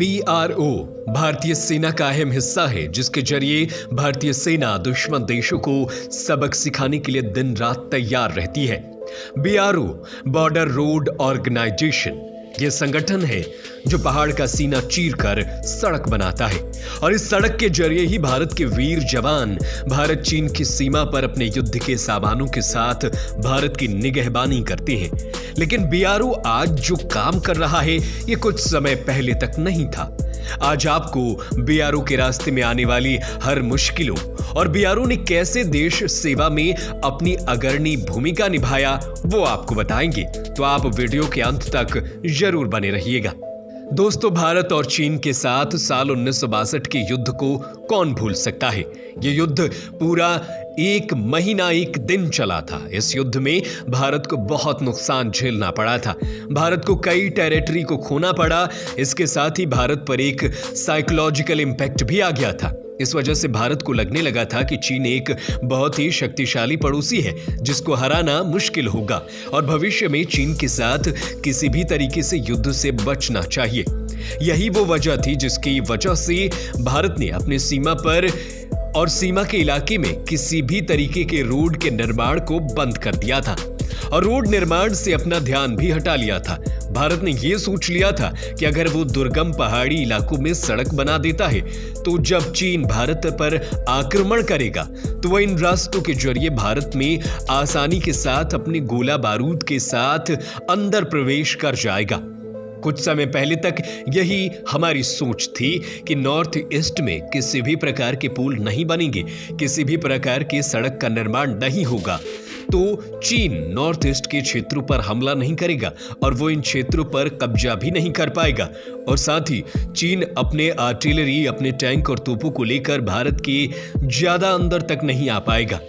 BRO भारतीय सेना का अहम हिस्सा है, जिसके जरिए भारतीय सेना दुश्मन देशों को सबक सिखाने के लिए दिन रात तैयार रहती है। BRO बॉर्डर रोड ऑर्गेनाइजेशन ये संगठन है जो पहाड़ का सीना चीरकर सड़क बनाता है और इस सड़क के जरिए ही भारत के वीर जवान भारत चीन की सीमा पर अपने युद्ध के सामानों के साथ भारत की निगहबानी करते हैं। लेकिन BRO आज जो काम कर रहा है ये कुछ समय पहले तक नहीं था। आज आपको BRO के रास्ते में आने वाली हर मुश्किलों और BRO ने कैसे देश सेवा में अपनी अग्रणी भूमिका निभाया वो आपको बताएंगे, तो आप वीडियो के अंत तक जरूर बने रहिएगा। दोस्तों, भारत और चीन के साथ साल 1962 के युद्ध को कौन भूल सकता है। ये युद्ध पूरा 1 महीना 1 दिन चला था। इस युद्ध में भारत को बहुत नुकसान झेलना पड़ा था। भारत को कई टेरिटरी को खोना पड़ा। इसके साथ ही भारत पर एक साइकोलॉजिकल इंपैक्ट भी आ गया था। इस वजह से भारत को लगने लगा था कि चीन एक बहुत ही शक्तिशाली पड़ोसी है जिसको हराना मुश्किल होगा और भविष्य में चीन के साथ किसी भी तरीके से युद्ध से बचना चाहिए। यही वो वजह थी जिसकी वजह से भारत ने अपने सीमा पर और सीमा के इलाके में किसी भी तरीके के रोड के निर्माण को बंद कर दिया था और रोड निर्माण से अपना ध्यान भी हटा लिया था। भारत ने यह सोच लिया था कि अगर वो दुर्गम पहाड़ी इलाकों में सड़क बना देता है तो जब चीन भारत पर आक्रमण करेगा तो वह इन रास्तों के जरिए भारत में आसानी के साथ अपने गोला बारूद के साथ अंदर प्रवेश कर जाएगा। कुछ समय पहले तक यही हमारी सोच थी कि नॉर्थ ईस्ट में किसी भी प्रकार के पुल नहीं बनेंगे, किसी भी प्रकार की सड़क का निर्माण नहीं होगा, तो चीन नॉर्थ ईस्ट के क्षेत्रों पर हमला नहीं करेगा और वो इन क्षेत्रों पर कब्जा भी नहीं कर पाएगा और साथ ही चीन अपने आर्टिलरी, अपने टैंक और तोपों को लेकर भारत के ज्यादा अंदर तक नहीं आ पाएगा।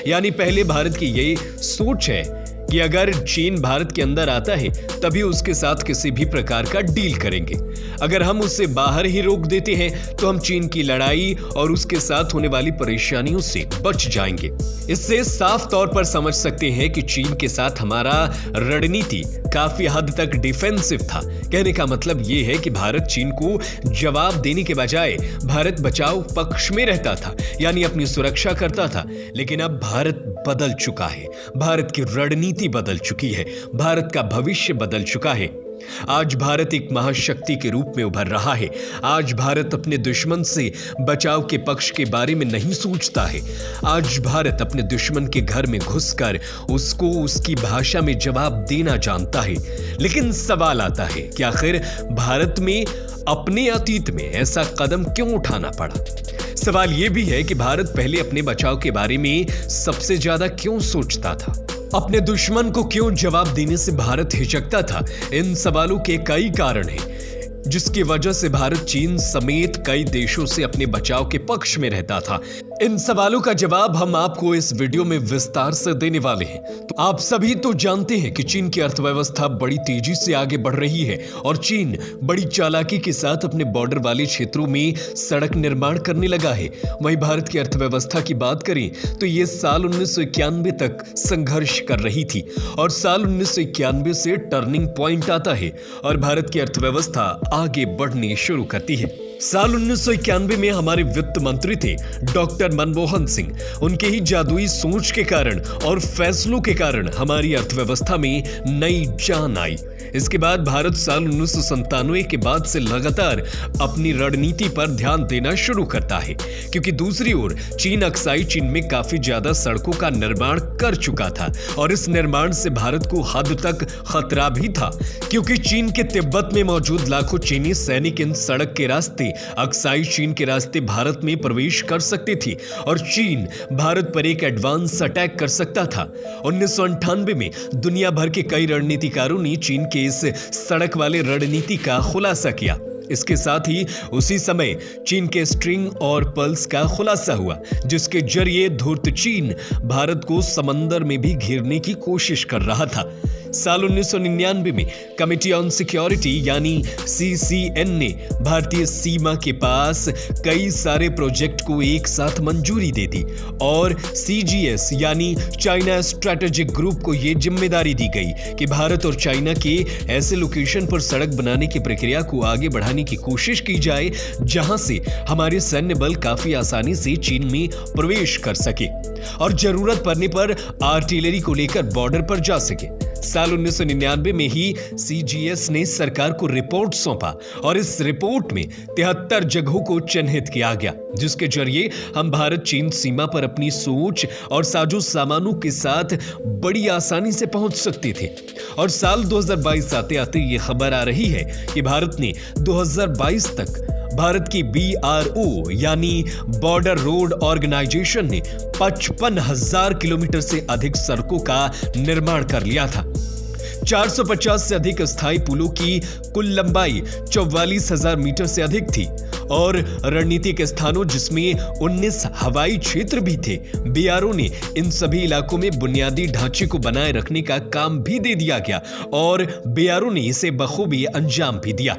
यानी पहले भारत की यही सोच है कि अगर चीन भारत के अंदर आता है तभी उसके साथ किसी भी प्रकार का डील करेंगे। अगर हम उसे बाहर ही रोक देते हैं तो हम चीन की लड़ाई और उसके साथ होने वाली परेशानियों से बच जाएंगे। इससे साफ तौर पर समझ सकते हैं कि चीन के साथ हमारा रणनीति काफी हद तक डिफेंसिव था। कहने का मतलब यह है कि भारत चीन को जवाब देने के बजाय भारत बचाव पक्ष में रहता था, यानी अपनी सुरक्षा करता था। लेकिन अब भारत बदल चुका है, भारत की रणनीति बदल चुकी है, भारत का भविष्य बदल चुका है। आज भारत एक महाशक्ति के रूप में उभर रहा है। आज भारत अपने दुश्मन से बचाव के पक्ष के बारे में नहीं सोचता है। आज भारत अपने दुश्मन के घर में घुसकर उसको उसकी भाषा में जवाब देना जानता है। लेकिन सवाल आता है कि आखिर भारत में अपने अतीत में ऐसा कदम क्यों उठाना पड़ा। सवाल यह भी है कि भारत पहले अपने बचाव के बारे में सबसे ज्यादा क्यों सोचता था, अपने दुश्मन को क्यों जवाब देने से भारत हिचकता था। इन सवालों के कई कारण हैं जिसकी वजह से भारत चीन समेत कई देशों से अपने बचाव के पक्ष में रहता था। इन सवालों का जवाब हम आपको इस वीडियो में विस्तार से देने वाले हैं। तो आप सभी तो जानते हैं कि चीन की अर्थव्यवस्था बड़ी तेजी से आगे बढ़ रही है और चीन बड़ी चालाकी के साथ अपने बॉर्डर वाले क्षेत्रों में सड़क निर्माण करने लगा है। वहीं भारत की अर्थव्यवस्था की बात करें तो ये साल 1991 तक संघर्ष कर रही थी और साल 1991 से टर्निंग पॉइंट आता है और भारत की अर्थव्यवस्था आगे बढ़नी शुरू करती है। साल 1991 में हमारे वित्त मंत्री थे डॉक्टर मनमोहन सिंह। उनके ही जादुई सोच के कारण और फैसलों के कारण हमारी अर्थव्यवस्था में नई जान आई। इसके बाद भारत साल 1997 के बाद से लगातार अपनी रणनीति पर ध्यान देना शुरू करता है, क्योंकि दूसरी ओर चीन अक्साई चीन में काफी ज्यादा सड़कों का निर्माण कर चुका था और इस निर्माण से भारत को हद तक खतरा भी था, क्योंकि चीन के तिब्बत में मौजूद लाखों चीनी सैनिक इन सड़क के रास्ते अक्साई चीन के रास्ते भारत में प्रवेश कर सकते थे और चीन भारत पर एक एडवांस अटैक कर सकता था। 1998 में दुनिया भर के कई रणनीतिकारों ने चीन के इस सड़क वाले रणनीति का खुलासा किया। इसके साथ ही उसी समय चीन के स्ट्रिंग और पल्स का खुलासा हुआ, जिसके जरिए धूर्त चीन भारत को समंदर में भी घेरने की कोशिश कर रहा था। साल 1999 में कमिटी ऑन सिक्योरिटी यानी CCN ने भारतीय सीमा के पास कई सारे प्रोजेक्ट को एक साथ मंजूरी दे दी और CGS यानी चाइना स्ट्रैटेजिक ग्रुप को यह जिम्मेदारी दी गई कि भारत और चाइना के ऐसे लोकेशन पर सड़क बनाने की प्रक्रिया को आगे बढ़ाने की कोशिश की जाए जहां से हमारे सैन्य बल काफी आसानी से चीन में प्रवेश कर सके और जरूरत पड़ने पर आर्टिलरी को लेकर बॉर्डर पर जा सके। साल 1999 में ही CGS ने सरकार को रिपोर्ट सौंपा और इस रिपोर्ट में 73 जगहों को चिन्हित किया गया जिसके जरिए हम भारत चीन सीमा पर अपनी सोच और साजो सामानों के साथ बड़ी आसानी से पहुंच सकते थे। और साल 2022 आते आते ये खबर आ रही है कि भारत ने 2022 तक भारत की BRO यानी बॉर्डर रोड ऑर्गेनाइजेशन ने 55,000 किलोमीटर से अधिक सड़कों का निर्माण कर लिया था। 450 से अधिक स्थायी पुलों की कुल लंबाई 44,000 मीटर से अधिक थी और रणनीतिक स्थानों जिसमें 19 हवाई क्षेत्र भी थे। BRO ने इन सभी इलाकों में बुनियादी ढांचे को बनाए रखने का काम भी दे दिया गया और BRO ने इसे बखूबी अंजाम भी दिया।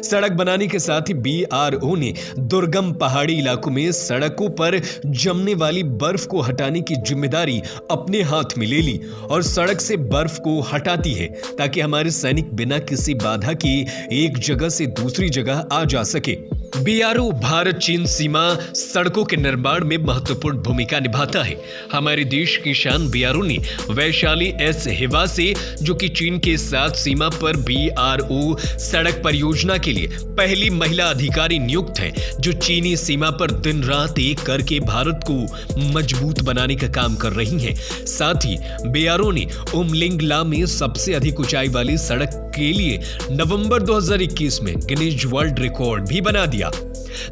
सड़क बनाने के साथ ही BRO ने दुर्गम पहाड़ी इलाकों में सड़कों पर जमने वाली बर्फ को हटाने की जिम्मेदारी अपने हाथ में ले ली और सड़क से बर्फ को हटाती है ताकि हमारे सैनिक बिना किसी बाधा के एक जगह से दूसरी जगह आ जा सके। BRO भारत चीन सीमा सड़कों के निर्माण में महत्वपूर्ण भूमिका निभाता है। हमारे देश की शान BRO ने वैशाली S हिवासे जो कि चीन के साथ सीमा पर BRO सड़क परियोजना के लिए पहली महिला अधिकारी नियुक्त है जो चीनी सीमा पर दिन रात एक करके भारत को मजबूत बनाने का काम कर रही हैं। साथ ही BRO ने उमलिंगला में सबसे अधिक ऊंचाई वाली सड़क के लिए नवंबर 2021 में गिनीज वर्ल्ड रिकॉर्ड भी बना दिया।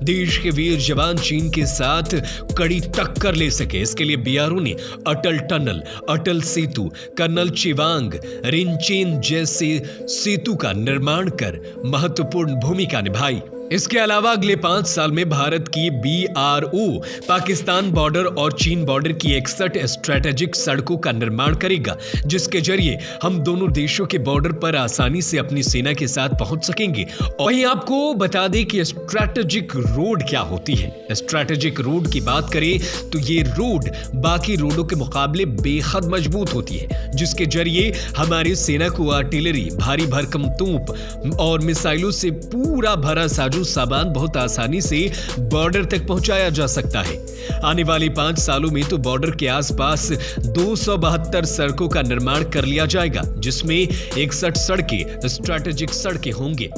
देश के वीर जवान चीन के साथ कड़ी टक्कर ले सके इसके लिए BRO ने अटल टनल, अटल सेतु, कर्नल चिवांग, रिनचेन जैसे सेतु का निर्माण कर महत्वपूर्ण भूमिका निभाई। इसके अलावा अगले 5 साल में भारत की BRO पाकिस्तान बॉर्डर और चीन बॉर्डर की 61 स्ट्रैटेजिक सड़कों का निर्माण करेगा जिसके जरिए हम दोनों देशों के बॉर्डर पर आसानी से अपनी सेना के साथ पहुंच सकेंगे। और वहीं आपको बता दें कि स्ट्रैटेजिक रोड क्या होती है। स्ट्रैटेजिक रोड की बात करें तो ये रोड बाकी रोडों के मुकाबले बेहद मजबूत होती है जिसके जरिए हमारी सेना को आर्टिलरी, भारी भरकम तोप और मिसाइलों से पूरा भरा सामान बहुत आसानी से बॉर्डर तक पहुंचाया जा सकता है। आने वाले 5 सालों में तो बॉर्डर के आसपास 272 सड़कों का निर्माण कर लिया जाएगा जिसमें 61 सड़कें स्ट्रैटेजिक सड़कें होंगे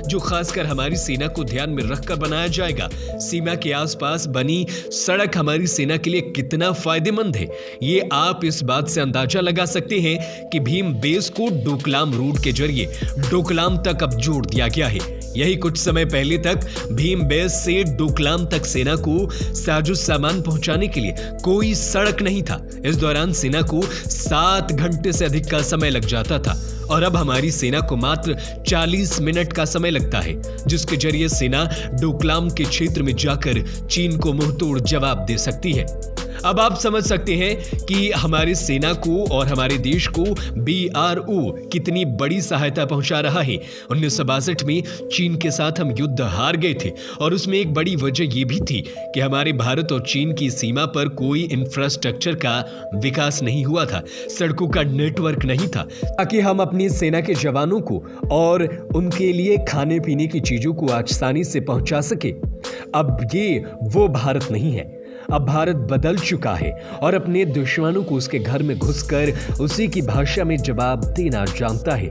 जो खासकर हमारी सेना को ध्यान में रखकर बनाया जाएगा। सीमा के आसपास बनी सड़क हमारी सेना के लिए कितना फायदेमंद है ये आप इस बात से अंदाजा लगा सकते हैं कि भीम बेस को डोकलाम रोड के जरिए डोकलाम तक अब जोड़ दिया गया है। यही कुछ समय पहले तक भीम बेस से डोकलाम तक सेना को साजो सामान पहुंचाने के लिए कोई सड़क नहीं था। इस दौरान सेना को 7 घंटे से अधिक का समय लग जाता था और अब हमारी सेना को मात्र 40 मिनट का समय लगता है जिसके जरिए सेना डोकलाम के क्षेत्र में जाकर चीन को मुंहतोड़ जवाब दे सकती है। अब आप समझ सकते हैं कि हमारी सेना को और हमारे देश को BRO कितनी बड़ी सहायता पहुंचा रहा है। 1962 में चीन के साथ हम युद्ध हार गए थे और उसमें एक बड़ी वजह यह भी थी कि हमारे भारत और चीन की सीमा पर कोई इंफ्रास्ट्रक्चर का विकास नहीं हुआ था, सड़कों का नेटवर्क नहीं था ताकि हम अपनी सेना के जवानों को और उनके लिए खाने पीने की चीजों को आसानी से पहुंचा सके। अब ये वो भारत नहीं है। अब भारत बदल चुका है और अपने दुश्मनों को उसके घर में घुसकर उसी की भाषा में जवाब देना जानता है।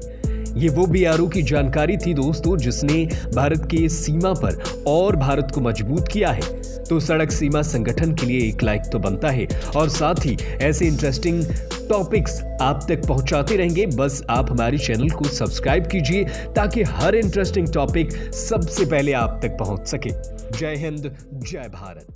ये वो BRO की जानकारी थी दोस्तों जिसने भारत के सीमा पर और भारत को मजबूत किया है। तो सड़क सीमा संगठन के लिए एक लाइक तो बनता है और साथ ही ऐसे इंटरेस्टिंग टॉपिक्स आप तक पहुंचाते रहेंगे। बस आप हमारे चैनल को सब्सक्राइब कीजिए ताकि हर इंटरेस्टिंग टॉपिक सबसे पहले आप तक पहुंच सके। जय हिंद, जय भारत।